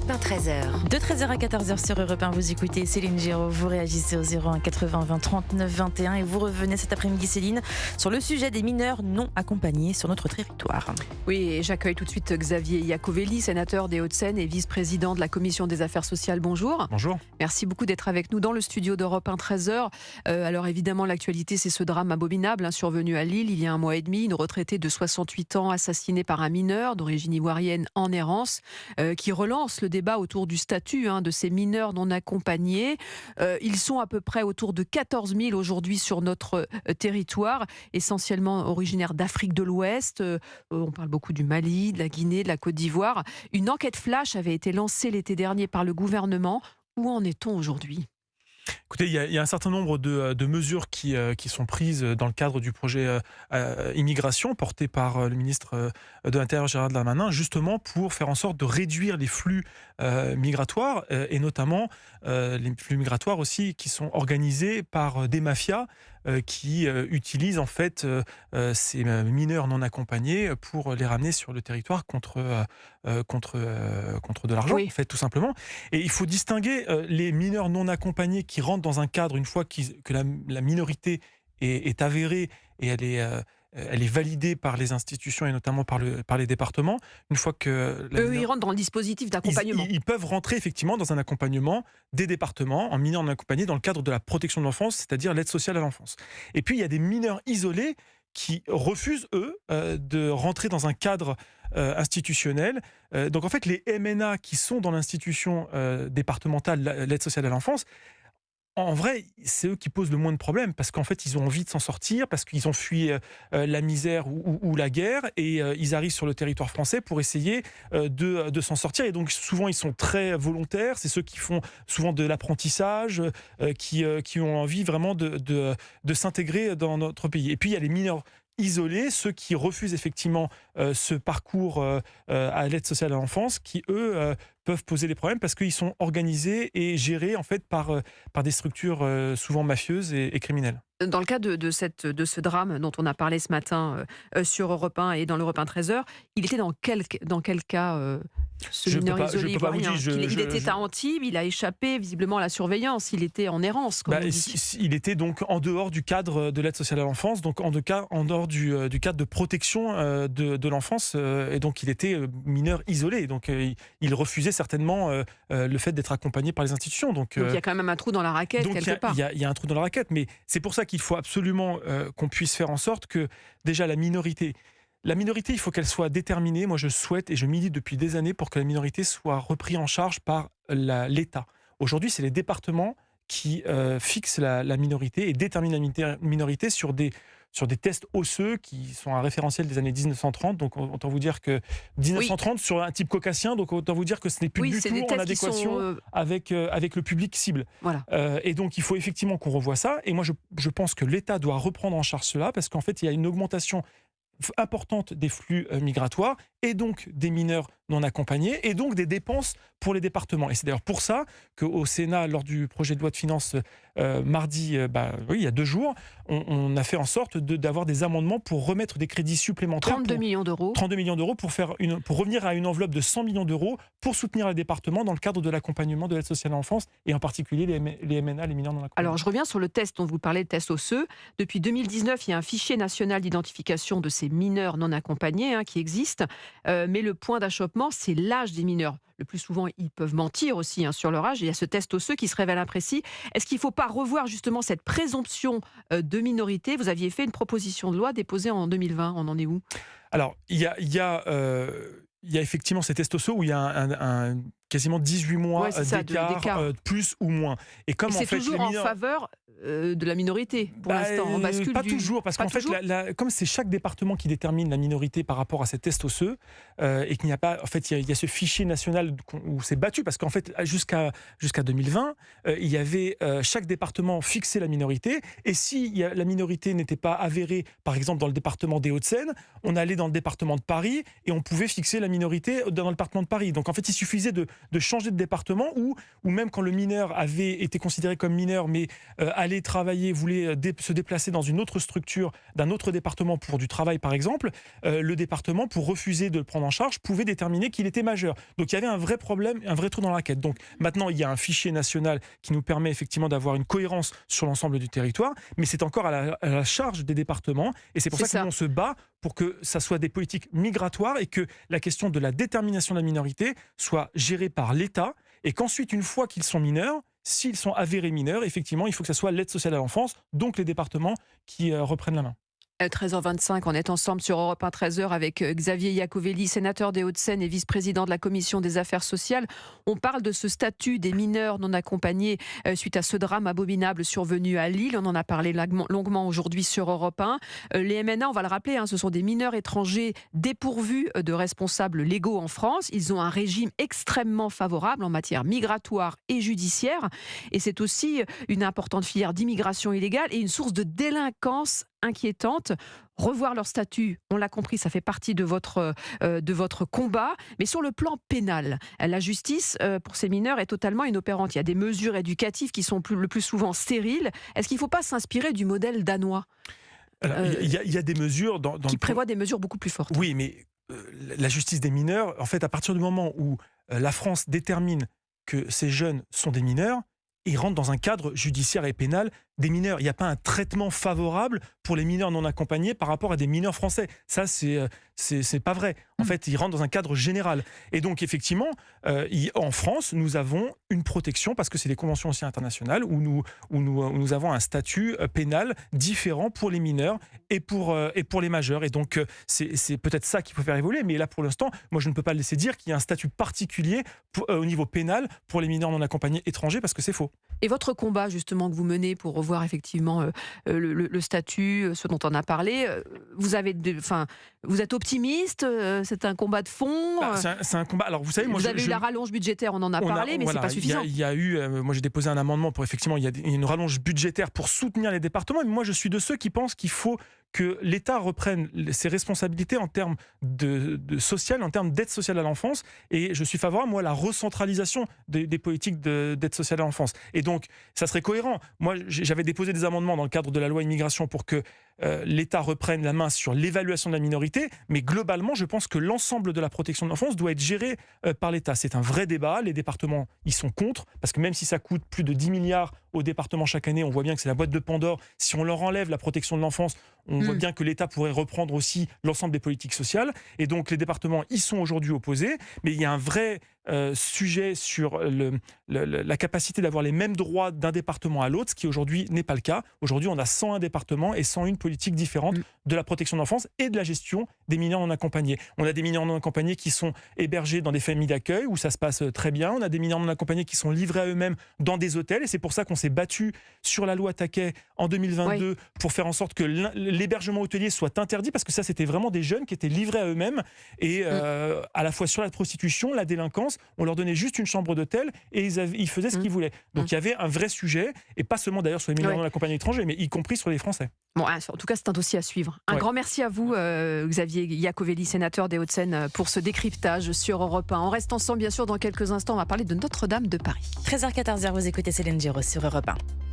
Europe 1, 13h. De 13h à 14h sur Europe 1, vous écoutez Céline Géraud, vous réagissez au 01 80 20 39 21 et vous revenez cet après-midi, Céline, sur le sujet des mineurs non accompagnés sur notre territoire. Oui, et j'accueille tout de suite Xavier Iacovelli, sénateur des Hauts-de-Seine et vice-président de la Commission des Affaires sociales. Bonjour. Bonjour. Merci beaucoup d'être avec nous dans le studio d'Europe 1, 13h. Alors évidemment, l'actualité, c'est ce drame abominable survenu à Lille il y a un mois et demi. Une retraitée de 68 ans assassinée par un mineur d'origine ivoirienne en errance, qui relance le débat autour du statut de ces mineurs non accompagnés. Ils sont à peu près autour de 14 000 aujourd'hui sur notre territoire, essentiellement originaires d'Afrique de l'Ouest. On parle beaucoup du Mali, de la Guinée, de la Côte d'Ivoire. Une enquête flash avait été lancée l'été dernier par le gouvernement. Où en est-on aujourd'hui ? Écoutez, il y a un certain nombre de mesures qui sont prises dans le cadre du projet immigration porté par le ministre de l'Intérieur Gérald Darmanin, justement pour faire en sorte de réduire les flux migratoires et notamment les flux migratoires aussi qui sont organisés par des mafias qui utilisent en fait ces mineurs non accompagnés pour les ramener sur le territoire contre de l'argent, Oui. en fait, tout simplement. Et il faut distinguer les mineurs non accompagnés qui rentrent dans un cadre une fois que la minorité est avérée et elle est validée par les institutions et notamment par les départements. Une fois que Ils rentrent dans le dispositif d'accompagnement. ils peuvent rentrer effectivement dans un accompagnement des départements en mineurs non accompagnés dans le cadre de la protection de l'enfance, c'est-à-dire l'aide sociale à l'enfance. Et puis il y a des mineurs isolés qui refusent, eux, de rentrer dans un cadre institutionnel. Donc en fait, les MNA qui sont dans l'institution départementale, l'aide sociale à l'enfance, en vrai, c'est eux qui posent le moins de problèmes parce qu'en fait, ils ont envie de s'en sortir, parce qu'ils ont fui la misère ou la guerre et ils arrivent sur le territoire français pour essayer de s'en sortir. Et donc, souvent, ils sont très volontaires. C'est ceux qui font souvent de l'apprentissage, qui ont envie vraiment de s'intégrer dans notre pays. Et puis, il y a les mineurs isolés, ceux qui refusent effectivement ce parcours à l'aide sociale à l'enfance, qui, eux, peuvent poser des problèmes parce qu'ils sont organisés et gérés en fait par des structures souvent mafieuses et criminelles. Dans le cas de ce drame dont on a parlé ce matin sur Europe 1 et dans l'Europe 1 13h, il était dans quel cas ce mineur isolé ivoirien ? Il était à Antibes, il a échappé visiblement à la surveillance, il était en errance, comme on dit. Il était donc en dehors du cadre de l'aide sociale à l'enfance, donc en dehors du cadre de protection de l'enfance, et donc il était mineur isolé, donc il refusait certainement le fait d'être accompagné par les institutions. Donc il y a quand même un trou dans la raquette quelque part. Il y a un trou dans la raquette, mais c'est pour ça qu'il faut absolument qu'on puisse faire en sorte que déjà la minorité, il faut qu'elle soit déterminée. Moi, je souhaite et je milite depuis des années pour que la minorité soit reprise en charge par l'État. Aujourd'hui, c'est les départements qui fixent la minorité et déterminent la minorité sur des tests osseux qui sont un référentiel des années 1930. Donc, autant vous dire que 1930 sur un type caucasien, donc autant vous dire que ce n'est plus du tout en adéquation avec le public cible. Voilà. Et donc, il faut effectivement qu'on revoie ça. Et moi, je pense que l'État doit reprendre en charge cela parce qu'en fait, il y a une augmentation importante des flux migratoires et donc des mineurs non accompagnés et donc des dépenses pour les départements. Et c'est d'ailleurs pour ça qu'au Sénat, lors du projet de loi de finances mardi, il y a 2 jours, on a fait en sorte d'avoir des amendements pour remettre des crédits supplémentaires. 32 millions d'euros. 32 millions d'euros pour revenir à une enveloppe de 100 millions d'euros pour soutenir les départements dans le cadre de l'accompagnement de l'aide sociale à l'enfance et en particulier les MNA, les mineurs non accompagnés. Alors je reviens sur le test dont vous parlez, le test osseux. Depuis 2019, il y a un fichier national d'identification de ces mineurs non accompagnés qui existe. Mais le point d'achoppement, c'est l'âge des mineurs. Le plus souvent, ils peuvent mentir aussi sur leur âge. Il y a ce test osseux qui se révèle imprécis. Est-ce qu'il ne faut pas revoir justement cette présomption de minorité ? Vous aviez fait une proposition de loi déposée en 2020. On en est où ? Alors, il y a effectivement ces tests osseux où il y a quasiment 18 mois d'écart, plus ou moins. Et comme c'est toujours en faveur de la minorité, pour l'instant, on bascule pas toujours, parce qu'en fait, comme c'est chaque département qui détermine la minorité par rapport à ces tests osseux, et qu'il n'y a pas, en fait, il y a ce fichier national où c'est battu, parce qu'en fait, jusqu'à 2020, il y avait chaque département fixait la minorité, et si la minorité n'était pas avérée, par exemple dans le département des Hauts-de-Seine, on allait dans le département de Paris, et on pouvait fixer la minorité dans le département de Paris. Donc en fait, il suffisait de changer de département ou même quand le mineur avait été considéré comme mineur, mais allait travailler, voulait se déplacer dans une autre structure d'un autre département pour du travail par exemple, le département, pour refuser de le prendre en charge, pouvait déterminer qu'il était majeur. Donc il y avait un vrai problème, un vrai trou dans la raquette. Donc maintenant, il y a un fichier national qui nous permet effectivement d'avoir une cohérence sur l'ensemble du territoire, mais c'est encore à la charge des départements, et c'est pour ça qu'on se bat pour que ça soit des politiques migratoires et que la question de la détermination de la minorité soit gérée par l'État, et qu'ensuite, une fois qu'ils sont mineurs, s'ils sont avérés mineurs, effectivement, il faut que ça soit l'aide sociale à l'enfance, donc les départements qui reprennent la main. 13h25, on est ensemble sur Europe 1, 13h avec Xavier Iacovelli, sénateur des Hauts-de-Seine et vice-président de la Commission des Affaires sociales. On parle de ce statut des mineurs non accompagnés suite à ce drame abominable survenu à Lille. On en a parlé longuement aujourd'hui sur Europe 1. Les MNA, on va le rappeler, ce sont des mineurs étrangers dépourvus de responsables légaux en France. Ils ont un régime extrêmement favorable en matière migratoire et judiciaire. Et c'est aussi une importante filière d'immigration illégale et une source de délinquance inquiétante. Revoir leur statut, on l'a compris, ça fait partie de votre combat. Mais sur le plan pénal, la justice pour ces mineurs est totalement inopérante. Il y a des mesures éducatives qui sont le plus souvent stériles. Est-ce qu'il ne faut pas s'inspirer du modèle danois ? Il y a des mesures qui prévoient des mesures beaucoup plus fortes. Oui, mais la justice des mineurs, en fait, à partir du moment où la France détermine que ces jeunes sont des mineurs, ils rentrent dans un cadre judiciaire et pénal des mineurs. Il n'y a pas un traitement favorable pour les mineurs non accompagnés par rapport à des mineurs français. Ça, c'est pas vrai. En fait, ils rentrent dans un cadre général. Et donc, effectivement, en France, nous avons une protection, parce que c'est des conventions aussi internationales, où nous avons un statut pénal différent pour les mineurs et pour les majeurs. Et donc, c'est peut-être ça qu'il faut faire évoluer. Mais là, pour l'instant, moi, je ne peux pas laisser dire qu'il y a un statut particulier au niveau pénal pour les mineurs non accompagnés étrangers, parce que c'est faux. Et votre combat, justement, que vous menez pour revoir effectivement le statut, ce dont on a parlé, vous êtes optimiste, c'est un combat de fond. C'est un combat. Alors, vous savez, moi, vous avez eu la rallonge budgétaire, on en a parlé, mais c'est pas suffisant. Il y a eu, moi j'ai déposé un amendement pour effectivement, il y a une rallonge budgétaire pour soutenir les départements. Mais moi, je suis de ceux qui pensent qu'il faut que l'État reprenne ses responsabilités en termes de social, en termes d'aide sociale à l'enfance. Et je suis favorable, moi, à la recentralisation des politiques d'aide sociale à l'enfance. Et donc, ça serait cohérent. Moi, j'avais déposé des amendements dans le cadre de la loi immigration pour que l'État reprenne la main sur l'évaluation de la minorité. Mais globalement, je pense que l'ensemble de la protection de l'enfance doit être géré par l'État. C'est un vrai débat. Les départements, ils sont contre, parce que même si ça coûte plus de 10 milliards aux départements chaque année, on voit bien que c'est la boîte de Pandore. Si on leur enlève la protection de l'enfance, on voit bien que l'État pourrait reprendre aussi l'ensemble des politiques sociales. Et donc, les départements, ils sont aujourd'hui opposés. Mais il y a un vrai sujet sur la capacité d'avoir les mêmes droits d'un département à l'autre, ce qui aujourd'hui n'est pas le cas. Aujourd'hui, on a 101 départements et 101 politiques différentes de la protection de l'enfance et de la gestion des mineurs non accompagnés. On a des mineurs non accompagnés qui sont hébergés dans des familles d'accueil où ça se passe très bien. On a des mineurs non accompagnés qui sont livrés à eux-mêmes dans des hôtels. Et c'est pour ça qu'on s'est battu sur la loi Taquet en 2022 pour faire en sorte que l'hébergement hôtelier soit interdit, parce que ça, c'était vraiment des jeunes qui étaient livrés à eux-mêmes et à la fois sur la prostitution, la délinquance. On leur donnait juste une chambre d'hôtel et ils faisaient ce qu'ils voulaient. Donc il y avait un vrai sujet, et pas seulement d'ailleurs sur les mineurs non accompagnés étrangers, mais y compris sur les Français. Bon, en tout cas, c'est un dossier à suivre. Un grand merci à vous, Xavier Iacovelli, sénateur des Hauts-de-Seine, pour ce décryptage sur Europe 1. On reste ensemble, bien sûr, dans quelques instants. On va parler de Notre-Dame de Paris. 13h14, vous écoutez Céline Giraud sur Europe 1.